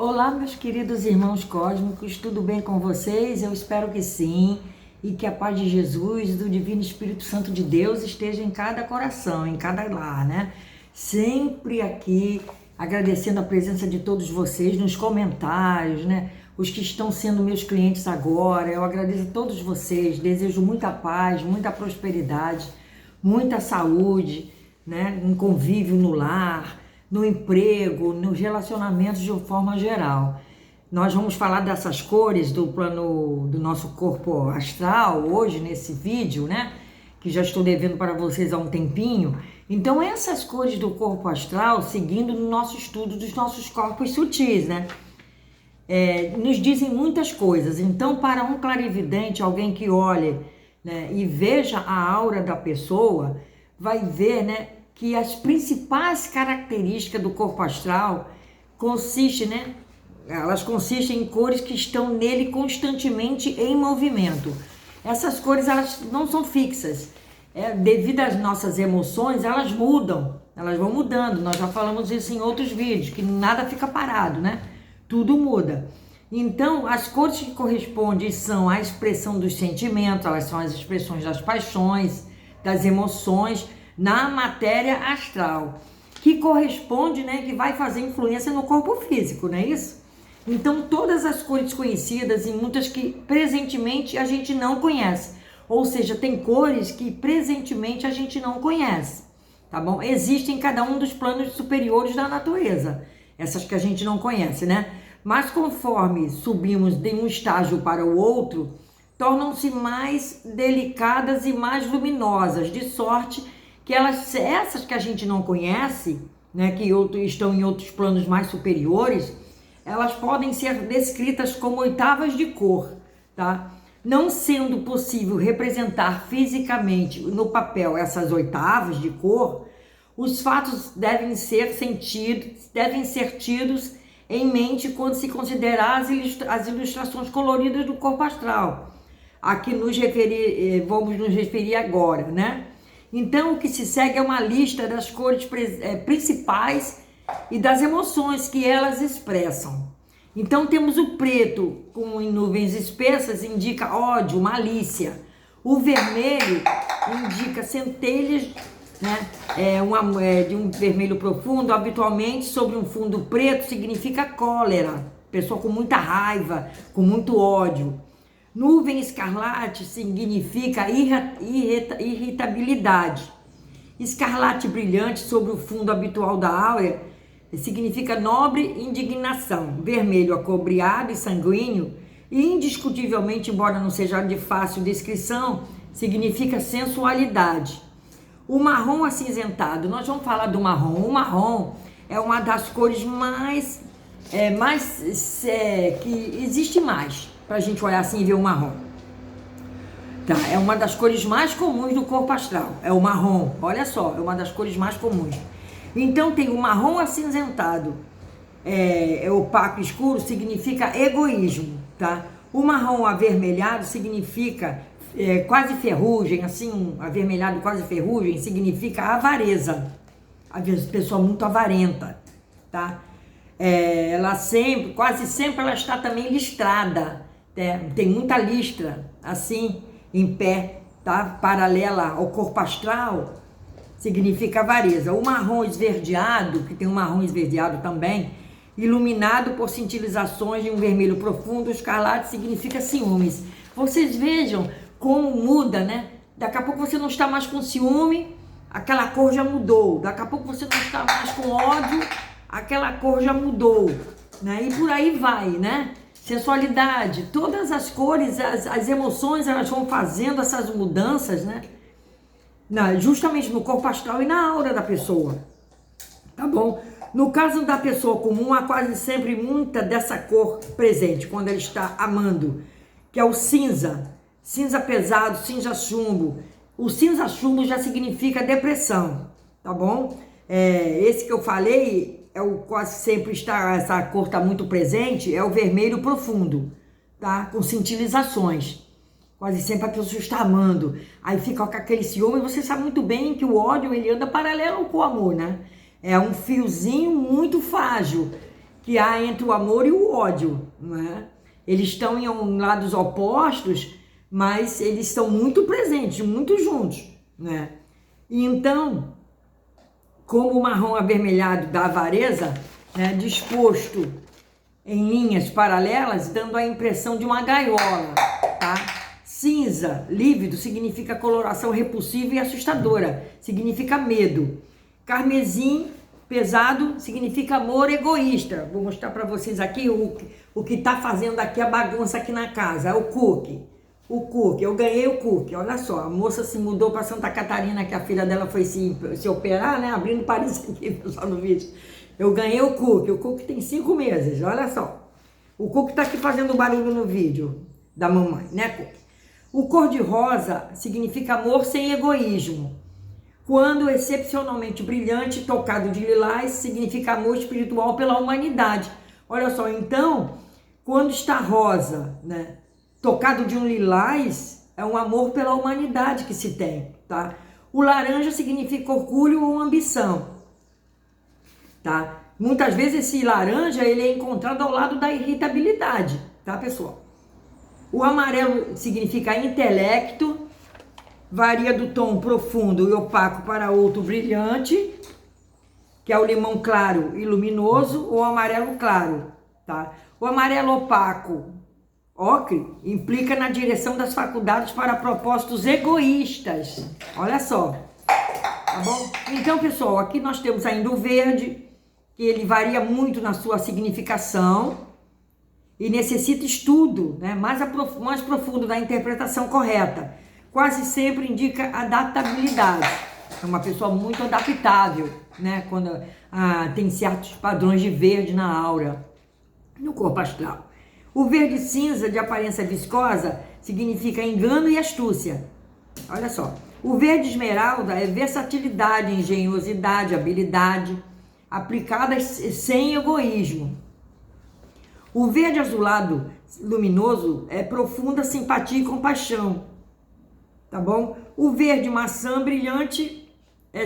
Olá, meus queridos irmãos cósmicos, tudo bem com vocês? Eu espero que sim, e que a paz de Jesus, do Divino Espírito Santo de Deus, esteja em cada coração, em cada lar, né? Sempre aqui, agradecendo a presença de todos vocês nos comentários, né? Os que estão sendo meus clientes agora, eu agradeço a todos vocês, desejo muita paz, muita prosperidade, muita saúde, né? Um convívio no lar, no emprego, nos relacionamentos de uma forma geral. Nós vamos falar dessas cores do plano do nosso corpo astral hoje nesse vídeo, né? Que já estou devendo para vocês há um tempinho. Então essas cores do corpo astral, seguindo no nosso estudo dos nossos corpos sutis, né? Nos dizem muitas coisas. Então, para um clarividente, alguém que olhe, né, e veja a aura da pessoa, vai ver, né, que as principais características do corpo astral consistem, né? Elas consistem em cores que estão nele constantemente em movimento. Essas cores, elas não são fixas. Devido às nossas emoções, elas mudam, elas vão mudando. Nós já falamos isso em outros vídeos, que nada fica parado, né? Tudo muda. Então, as cores que correspondem são a expressão dos sentimentos, elas são as expressões das paixões, das emoções, na matéria astral, que corresponde, né, que vai fazer influência no corpo físico, não é isso? Então, todas as cores conhecidas e muitas que presentemente a gente não conhece, ou seja, tem cores que presentemente a gente não conhece, tá bom? Existem em cada um dos planos superiores da natureza, essas que a gente não conhece, né? Mas conforme subimos de um estágio para o outro, tornam-se mais delicadas e mais luminosas, de sorte que essas que a gente não conhece, né, que estão em outros planos mais superiores, elas podem ser descritas como oitavas de cor, tá? Não sendo possível representar fisicamente no papel essas oitavas de cor, os fatos devem ser tidos em mente quando se considerar as ilustrações coloridas do corpo astral, a que vamos nos referir agora, né? Então, o que se segue é uma lista das cores principais e das emoções que elas expressam. Então, temos o preto, com nuvens espessas, indica ódio, malícia. O vermelho indica centelhas, né? De um vermelho profundo, habitualmente sobre um fundo preto, significa cólera, pessoa com muita raiva, com muito ódio. Nuvem escarlate significa irritabilidade. Escarlate brilhante sobre o fundo habitual da áurea significa nobre indignação. Vermelho acobreado e sanguíneo, e indiscutivelmente, embora não seja de fácil descrição, significa sensualidade. O marrom acinzentado, nós vamos falar do marrom. O marrom é uma das cores que existe mais. Pra gente olhar assim e ver o marrom. Tá, é uma das cores mais comuns do corpo astral. É o marrom, olha só, é uma das cores mais comuns. Então tem o marrom acinzentado, opaco escuro, significa egoísmo, tá? O marrom avermelhado significa quase ferrugem, assim, avermelhado quase ferrugem, significa avareza. A pessoa muito avarenta, tá? Quase sempre ela está também listrada. Tem muita listra, assim, em pé, tá? Paralela ao corpo astral, significa avareza. O marrom esverdeado, que tem um marrom esverdeado também, iluminado por cintilizações de um vermelho profundo, escarlate, significa ciúmes. Vocês vejam como muda, né? Daqui a pouco você não está mais com ciúme, aquela cor já mudou. Daqui a pouco você não está mais com ódio, aquela cor já mudou, né? E por aí vai, né? Sensualidade, todas as cores, as emoções, elas vão fazendo essas mudanças, né? Justamente no corpo astral e na aura da pessoa, tá bom? No caso da pessoa comum, há quase sempre muita dessa cor presente, quando ela está amando, que é o cinza, cinza pesado, cinza chumbo. O cinza chumbo já significa depressão, tá bom? Esse que eu falei, quase sempre essa cor está muito presente, é o vermelho profundo, tá? Com cintilizações. Quase sempre a pessoa está amando. Aí fica com aquele ciúme, e você sabe muito bem que o ódio, ele anda paralelo com o amor, né? É um fiozinho muito frágil. que há entre o amor e o ódio, não é? Eles estão em lados opostos, mas eles estão muito presentes, muito juntos, né? E então, como o marrom avermelhado da avareza, né, disposto em linhas paralelas, dando a impressão de uma gaiola, tá? Cinza, lívido, significa coloração repulsiva e assustadora, significa medo. Carmesim, pesado, significa amor egoísta. Vou mostrar para vocês aqui o que tá fazendo aqui a bagunça aqui na casa, é o cookie. O cookie, eu ganhei o cookie, olha só, a moça se mudou para Santa Catarina, que a filha dela foi se operar, né, abrindo parênteses aqui, pessoal, no vídeo. Eu ganhei o cookie tem 5 meses, olha só. O cookie tá aqui fazendo barulho no vídeo da mamãe, né, cookie? O cor-de-rosa significa amor sem egoísmo. Quando excepcionalmente brilhante, tocado de lilás, significa amor espiritual pela humanidade. Olha só, então, quando está rosa, né, tocado de um lilás, é um amor pela humanidade que se tem, tá? O laranja significa orgulho ou ambição, tá? Muitas vezes esse laranja, ele é encontrado ao lado da irritabilidade, tá, pessoal? O amarelo significa intelecto, varia do tom profundo e opaco para outro brilhante, que é o limão claro e luminoso, ou amarelo claro, tá? O amarelo opaco, ocre, implica na direção das faculdades para propósitos egoístas. Olha só, tá bom? Então, pessoal, aqui nós temos ainda o verde, que ele varia muito na sua significação e necessita estudo, né, mais profundo da interpretação correta. Quase sempre indica adaptabilidade. É uma pessoa muito adaptável, né, quando tem certos padrões de verde na aura, no corpo astral. O verde cinza, de aparência viscosa, significa engano e astúcia. Olha só. O verde esmeralda é versatilidade, engenhosidade, habilidade, aplicadas sem egoísmo. O verde azulado luminoso é profunda simpatia e compaixão, tá bom? O verde maçã brilhante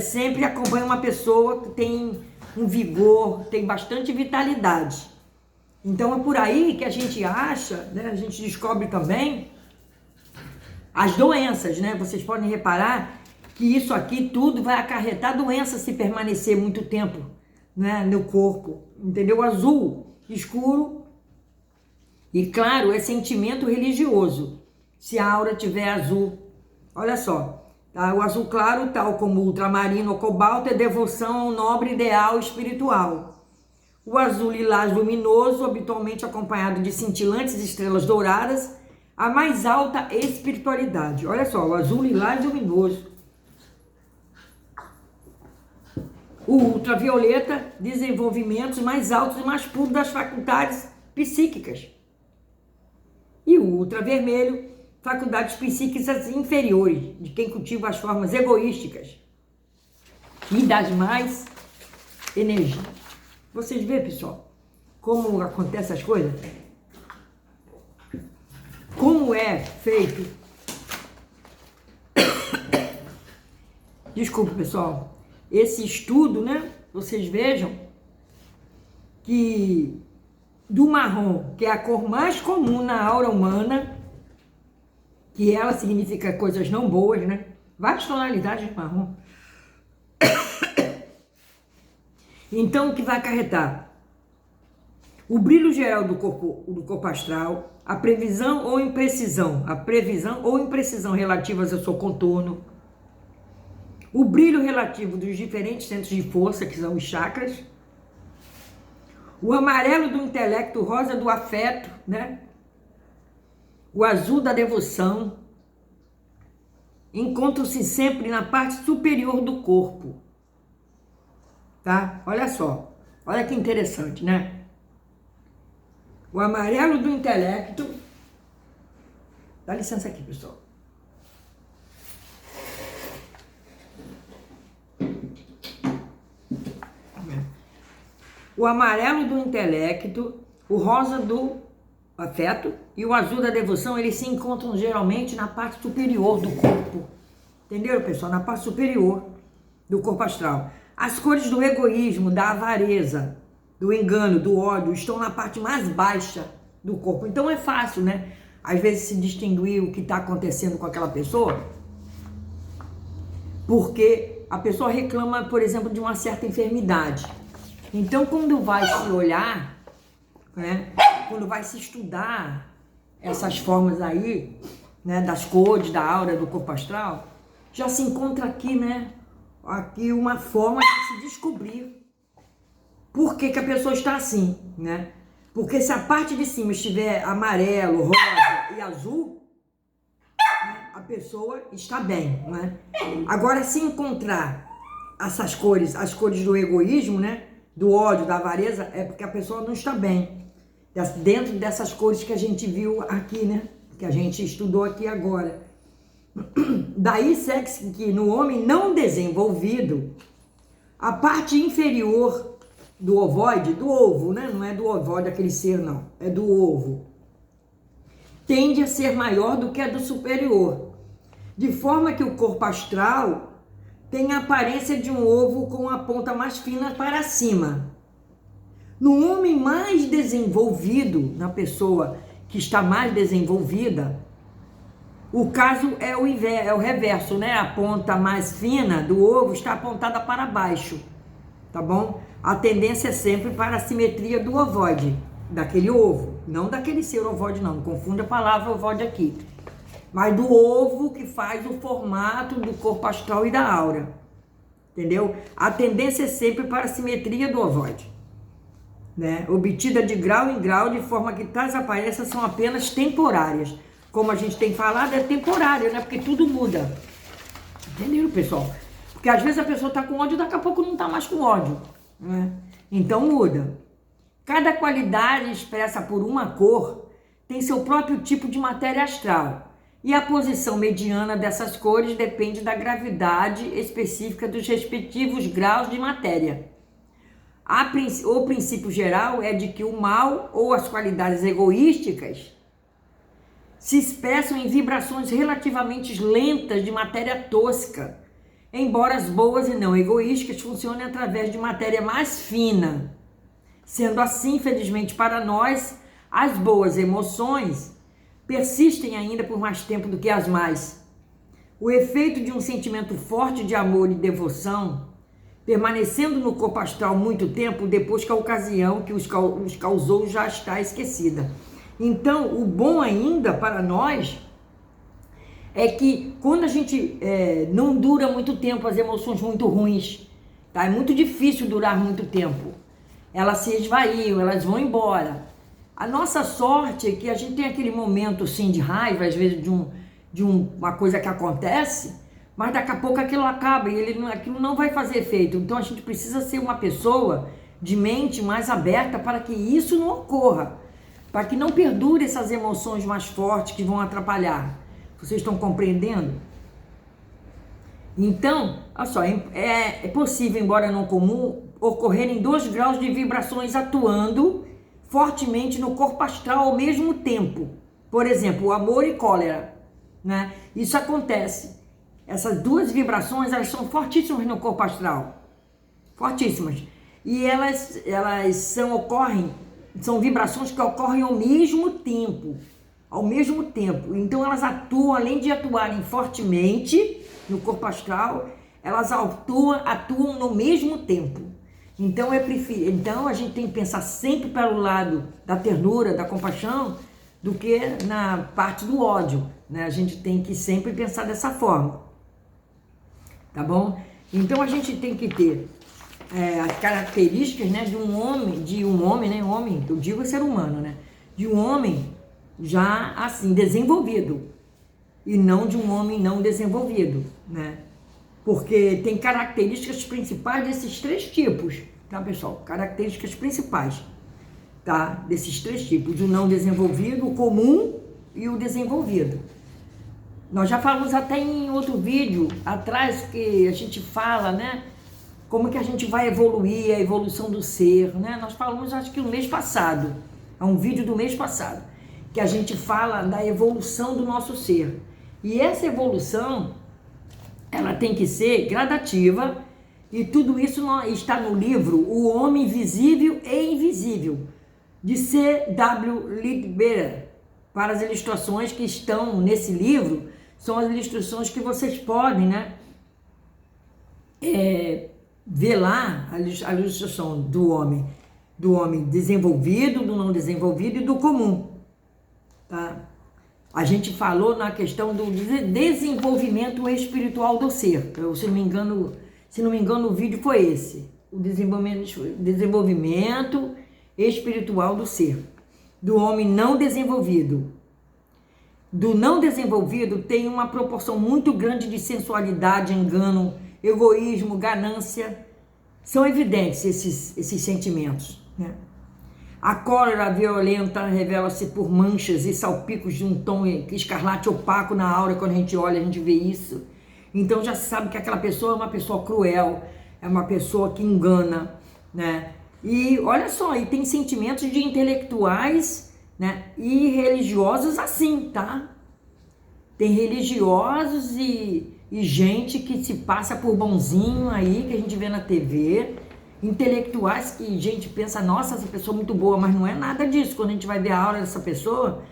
sempre acompanha uma pessoa que tem um vigor, tem bastante vitalidade. Então é por aí que a gente acha, né, a gente descobre também as doenças, né? Vocês podem reparar que isso aqui tudo vai acarretar doença se permanecer muito tempo, né, no corpo, entendeu? Azul escuro e claro é sentimento religioso, se a aura tiver azul. Olha só, tá? O azul claro, tal como o ultramarino ou cobalto, é devoção ao nobre ideal espiritual. O azul lilás luminoso, habitualmente acompanhado de cintilantes estrelas douradas, a mais alta espiritualidade. Olha só, o azul lilás luminoso. O ultravioleta, desenvolvimentos mais altos e mais puros das faculdades psíquicas. E o ultravermelho, faculdades psíquicas inferiores, de quem cultiva as formas egoísticas e das mais energias. Vocês veem, pessoal, como acontecem as coisas? Como é feito? Desculpa, pessoal. Esse estudo, né? Vocês vejam que do marrom, que é a cor mais comum na aura humana, que ela significa coisas não boas, né? Várias tonalidades de marrom. Então, o que vai acarretar? O brilho geral do corpo astral, a previsão ou imprecisão relativas ao seu contorno, o brilho relativo dos diferentes centros de força, que são os chakras, o amarelo do intelecto, o rosa do afeto, né? O azul da devoção, encontram-se sempre na parte superior do corpo, tá? Olha só, olha que interessante, né? O amarelo do intelecto, dá licença aqui, pessoal. O amarelo do intelecto, o rosa do afeto e o azul da devoção, eles se encontram geralmente na parte superior do corpo. Entenderam, pessoal? Na parte superior do corpo astral. As cores do egoísmo, da avareza, do engano, do ódio, estão na parte mais baixa do corpo. Então é fácil, né? Às vezes se distinguir o que está acontecendo com aquela pessoa, porque a pessoa reclama, por exemplo, de uma certa enfermidade. Então, quando vai se olhar, né? Quando vai se estudar essas formas aí, né? Das cores, da aura, do corpo astral, já se encontra aqui, né? Aqui uma forma de se descobrir por que que a pessoa está assim, né? Porque se a parte de cima estiver amarelo, rosa e azul, né, a pessoa está bem, né? Agora, se encontrar essas cores, as cores do egoísmo, né? Do ódio, da avareza, é porque a pessoa não está bem. Dentro dessas cores que a gente viu aqui, né? Que a gente estudou aqui agora. Daí segue-se que no homem não desenvolvido, a parte inferior do ovoide, do ovo, né? Não é do ovoide aquele ser, não. É do ovo. Tende a ser maior do que a do superior. De forma que o corpo astral tem a aparência de um ovo com a ponta mais fina para cima. No homem mais desenvolvido, na pessoa que está mais desenvolvida, o caso é o reverso, né? A ponta mais fina do ovo está apontada para baixo, tá bom? A tendência é sempre para a simetria do ovoide, daquele ovo, não daquele ser ovoide, não confunde a palavra ovoide aqui, mas do ovo que faz o formato do corpo astral e da aura, entendeu? A tendência é sempre para a simetria do ovoide, né? Obtida de grau em grau, de forma que tais aparências são apenas temporárias. Como a gente tem falado, é temporário, né? Porque tudo muda. Entenderam, pessoal? Porque às vezes a pessoa tá com ódio, daqui a pouco não tá mais com ódio, né? Então muda. Cada qualidade expressa por uma cor tem seu próprio tipo de matéria astral. E a posição mediana dessas cores depende da gravidade específica dos respectivos graus de matéria. O princípio geral é de que o mal ou as qualidades egoísticas se expressam em vibrações relativamente lentas de matéria tosca, embora as boas e não egoísticas funcionem através de matéria mais fina. Sendo assim, felizmente para nós, as boas emoções persistem ainda por mais tempo do que as más. O efeito de um sentimento forte de amor e devoção, permanecendo no corpo astral muito tempo depois que a ocasião que os causou já está esquecida. Então, o bom ainda para nós é que quando a gente não dura muito tempo as emoções muito ruins, tá? É muito difícil durar muito tempo. Elas se esvaíam, elas vão embora. A nossa sorte é que a gente tem aquele momento assim de raiva, às vezes de uma coisa que acontece, mas daqui a pouco aquilo acaba e aquilo não vai fazer efeito. Então a gente precisa ser uma pessoa de mente mais aberta para que isso não ocorra, para que não perdure essas emoções mais fortes que vão atrapalhar. Vocês estão compreendendo? Então, olha só, é possível, embora não comum, ocorrerem 2 graus de vibrações atuando fortemente no corpo astral ao mesmo tempo. Por exemplo, o amor e cólera, né? Isso acontece. Essas 2 vibrações, elas são fortíssimas no corpo astral. Fortíssimas. E elas são vibrações que ocorrem ao mesmo tempo. Ao mesmo tempo. Então elas atuam, além de atuarem fortemente no corpo astral, elas atuam no mesmo tempo. Então então a gente tem que pensar sempre pelo lado da ternura, da compaixão, do que na parte do ódio, né? A gente tem que sempre pensar dessa forma, tá bom? Então a gente tem que ter as características, né, de um homem, né? Homem, eu digo ser humano, né? De um homem já assim desenvolvido e não de um homem não desenvolvido, né? Porque tem características principais desses 3 tipos, tá, pessoal? Características principais, tá? Desses 3 tipos, o não desenvolvido, o comum e o desenvolvido. Nós já falamos até em outro vídeo atrás que a gente fala, né? Como que a gente vai evoluir, a evolução do ser, né? Nós falamos, acho que no mês passado, é um vídeo do mês passado, que a gente fala da evolução do nosso ser. E essa evolução, ela tem que ser gradativa E tudo isso está no livro O Homem Visível e Invisível, de C.W. Leadbeater. Para as ilustrações que estão nesse livro, são as ilustrações que vocês podem, né, ver lá a ilustração do homem desenvolvido, do não desenvolvido e do comum, tá? A gente falou na questão do desenvolvimento espiritual do ser. Se não me engano, o vídeo foi esse, o desenvolvimento espiritual do ser, do homem não desenvolvido. Do não desenvolvido tem uma proporção muito grande de sensualidade, engano, egoísmo, ganância. São evidentes esses sentimentos, né? A cólera violenta revela-se por manchas e salpicos de um tom escarlate opaco na aura. Quando a gente olha, a gente vê isso. Então já se sabe que aquela pessoa é uma pessoa cruel, é uma pessoa que engana, né? E olha só, e tem sentimentos de intelectuais, né, e religiosos assim, tá? Tem religiosos e gente que se passa por bonzinho aí, que a gente vê na TV, intelectuais que a gente pensa, nossa, essa pessoa é muito boa, mas não é nada disso. Quando a gente vai ver a aura dessa pessoa,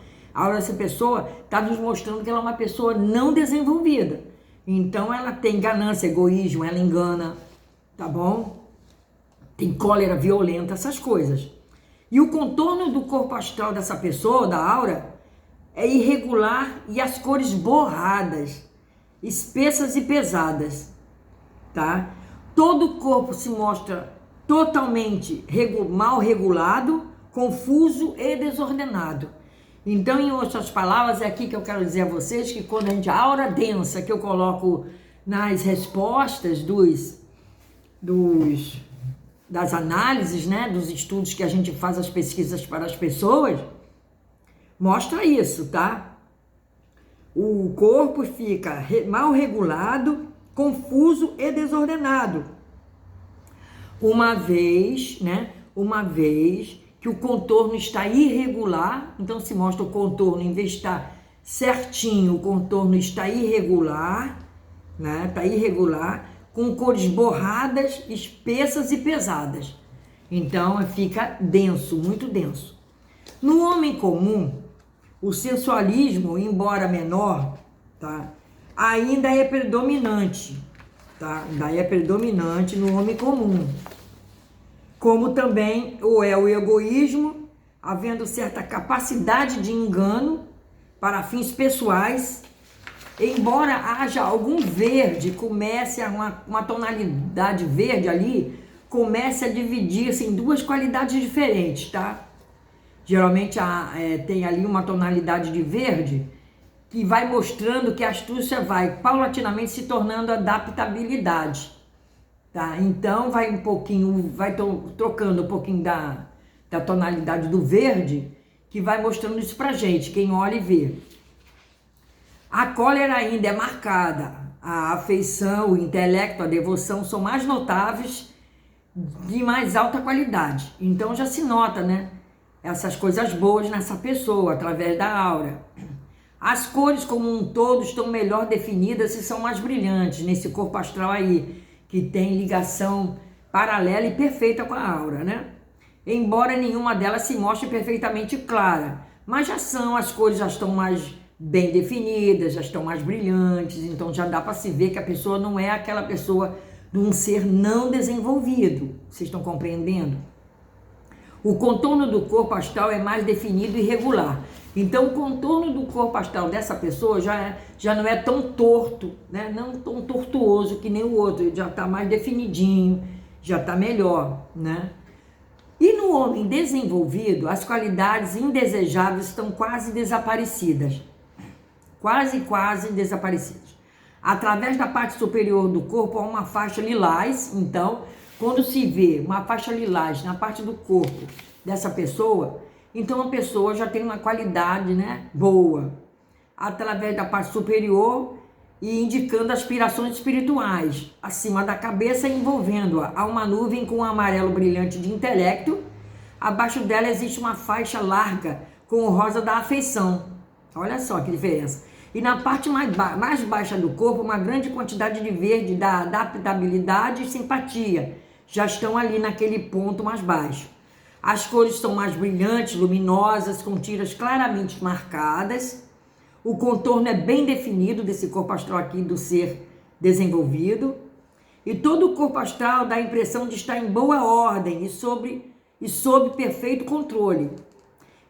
está nos mostrando que ela é uma pessoa não desenvolvida. Então ela tem ganância, egoísmo, ela engana, tá bom? Tem cólera violenta, essas coisas. E o contorno do corpo astral dessa pessoa, da aura, é irregular e as cores borradas, espessas e pesadas, tá? Todo o corpo se mostra totalmente mal regulado, confuso e desordenado. Então, em outras palavras, é aqui que eu quero dizer a vocês que quando a aura densa que eu coloco nas respostas das análises, né, dos estudos que a gente faz, as pesquisas para as pessoas, mostra isso, tá? O corpo fica mal regulado, confuso e desordenado. Uma vez que o contorno está irregular, então se mostra o contorno, em vez de estar certinho, o contorno está irregular, né? Está irregular, com cores borradas, espessas e pesadas. Então fica denso, muito denso. No homem comum, o sensualismo, embora menor, tá, ainda é predominante, tá? Ainda é predominante no homem comum. Como também o egoísmo, havendo certa capacidade de engano para fins pessoais, embora haja algum verde, comece uma tonalidade verde ali, comece a dividir-se em duas qualidades diferentes, tá? Geralmente tem ali uma tonalidade de verde que vai mostrando que a astúcia vai paulatinamente se tornando adaptabilidade, tá? Então vai trocando um pouquinho da tonalidade do verde, que vai mostrando isso pra gente, quem olha e vê. A cólera ainda é marcada, a afeição, o intelecto, a devoção são mais notáveis, de mais alta qualidade. Então já se nota, né, essas coisas boas nessa pessoa, através da aura. As cores como um todo estão melhor definidas e são mais brilhantes nesse corpo astral aí, que tem ligação paralela e perfeita com a aura, né? Embora nenhuma delas se mostre perfeitamente clara, mas as cores já estão mais bem definidas, já estão mais brilhantes, então já dá para se ver que a pessoa não é aquela pessoa de um ser não desenvolvido. Vocês estão compreendendo? O contorno do corpo astral é mais definido e regular. Então, o contorno do corpo astral dessa pessoa já não é tão torto, né? Não tão tortuoso que nem o outro, ele já está mais definidinho, já está melhor, né? E no homem desenvolvido, as qualidades indesejáveis estão quase desaparecidas. Quase desaparecidas. Através da parte superior do corpo há uma faixa lilás. Então, quando se vê uma faixa lilás na parte do corpo dessa pessoa, então a pessoa já tem uma qualidade, né, boa. Através da parte superior e indicando aspirações espirituais. Acima da cabeça, envolvendo-a há uma nuvem com um amarelo brilhante de intelecto. Abaixo dela existe uma faixa larga com o rosa da afeição. Olha só que diferença. E na parte mais baixa do corpo, uma grande quantidade de verde da adaptabilidade e simpatia. Já estão ali naquele ponto mais baixo. As cores são mais brilhantes, luminosas, com tiras claramente marcadas. O contorno é bem definido desse corpo astral aqui do ser desenvolvido. E todo o corpo astral dá a impressão de estar em boa ordem e sob perfeito controle.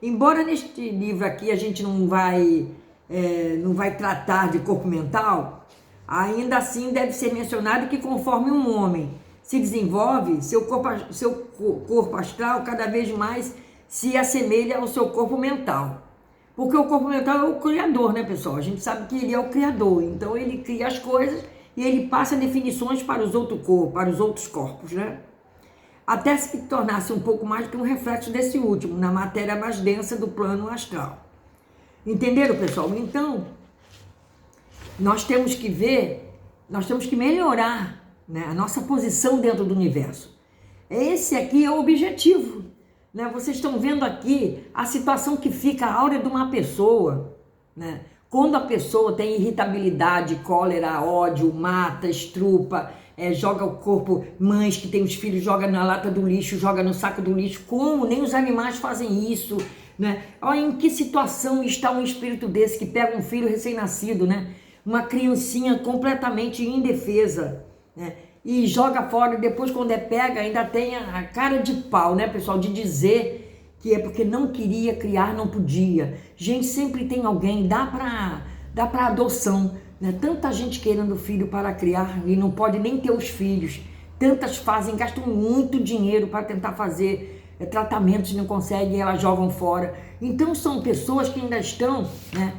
Embora neste livro aqui a gente não vai tratar de corpo mental, ainda assim deve ser mencionado que conforme um homem se desenvolve, seu corpo astral cada vez mais se assemelha ao seu corpo mental. Porque o corpo mental é o criador, né, pessoal? A gente sabe que ele é o criador, então ele cria as coisas e ele passa definições para os outros corpos, né? Até se tornar-se um pouco mais que um reflexo desse último, na matéria mais densa do plano astral. Entenderam, pessoal? Então, nós temos que melhorar, né, a nossa posição dentro do universo. Esse aqui é o objetivo, né? Vocês estão vendo aqui a situação que fica a aura de uma pessoa, né? Quando a pessoa tem irritabilidade, cólera, ódio, mata, estrupa, joga o corpo, mães que têm os filhos, joga na lata do lixo, joga no saco do lixo, como nem os animais fazem isso, né? Olha em que situação está um espírito desse que pega um filho recém-nascido, né? Uma criancinha completamente indefesa, né? E joga fora, e depois quando pega ainda tem a cara de pau, né, pessoal, de dizer que é porque não queria criar, não podia. Gente, sempre tem alguém, dá para adoção, né? Tanta gente querendo filho para criar e não pode nem ter os filhos. Tantas gastam muito dinheiro para tentar fazer tratamentos e não conseguem, elas jogam fora. Então são pessoas que ainda estão, né,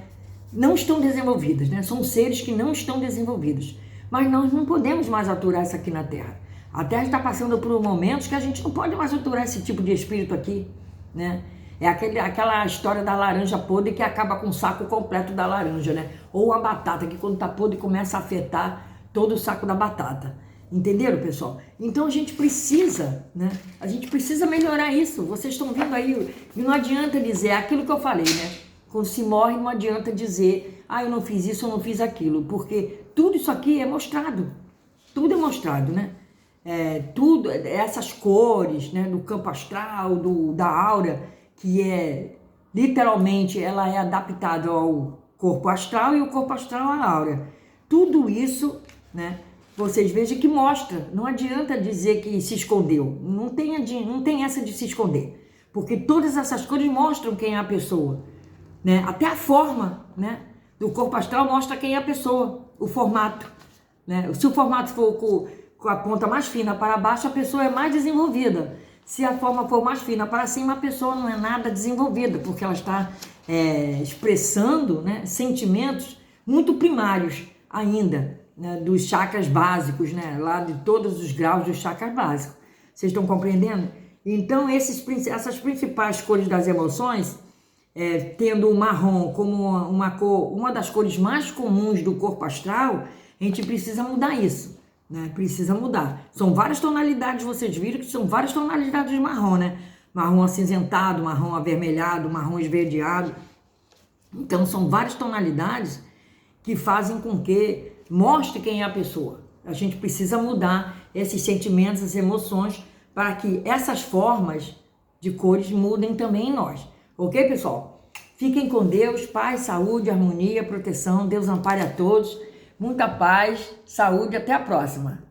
não estão desenvolvidas, né? São seres que não estão desenvolvidos. Mas nós não podemos mais aturar isso aqui na Terra. A Terra está passando por momentos que a gente não pode mais aturar esse tipo de espírito aqui, né? É aquela história da laranja podre que acaba com o saco completo da laranja, né? Ou a batata, que quando está podre começa a afetar todo o saco da batata. Entenderam, pessoal? Então a gente precisa, né? A gente precisa melhorar isso. Vocês estão vendo aí, e não adianta dizer aquilo que eu falei, né? Quando se morre, não adianta dizer, eu não fiz isso, eu não fiz aquilo, porque tudo isso aqui é mostrado. Tudo é mostrado, né? Tudo, essas cores, né, do campo astral, da aura, que literalmente, ela é adaptada ao corpo astral e o corpo astral à aura. Tudo isso, né, vocês vejam que mostra. Não adianta dizer que se escondeu. Não tem essa de se esconder. Porque todas essas cores mostram quem é a pessoa, né? Até a forma, né, do corpo astral mostra quem é a pessoa, o formato, né? Se o formato for com a ponta mais fina para baixo, a pessoa é mais desenvolvida. Se a forma for mais fina para cima, a pessoa não é nada desenvolvida, porque ela está expressando, né, sentimentos muito primários ainda, né, dos chakras básicos, né, lá de todos os graus dos chakras básicos. Vocês estão compreendendo? Então, essas principais cores das emoções, tendo o marrom como uma das cores mais comuns do corpo astral, a gente precisa mudar isso, né? Precisa mudar. São várias tonalidades, vocês viram que são várias tonalidades de marrom, né? Marrom acinzentado, marrom avermelhado, marrom esverdeado. Então, são várias tonalidades que fazem com que mostre quem é a pessoa. A gente precisa mudar esses sentimentos, essas emoções, para que essas formas de cores mudem também em nós. Ok, pessoal? Fiquem com Deus, paz, saúde, harmonia, proteção. Deus ampare a todos. Muita paz, saúde, até a próxima.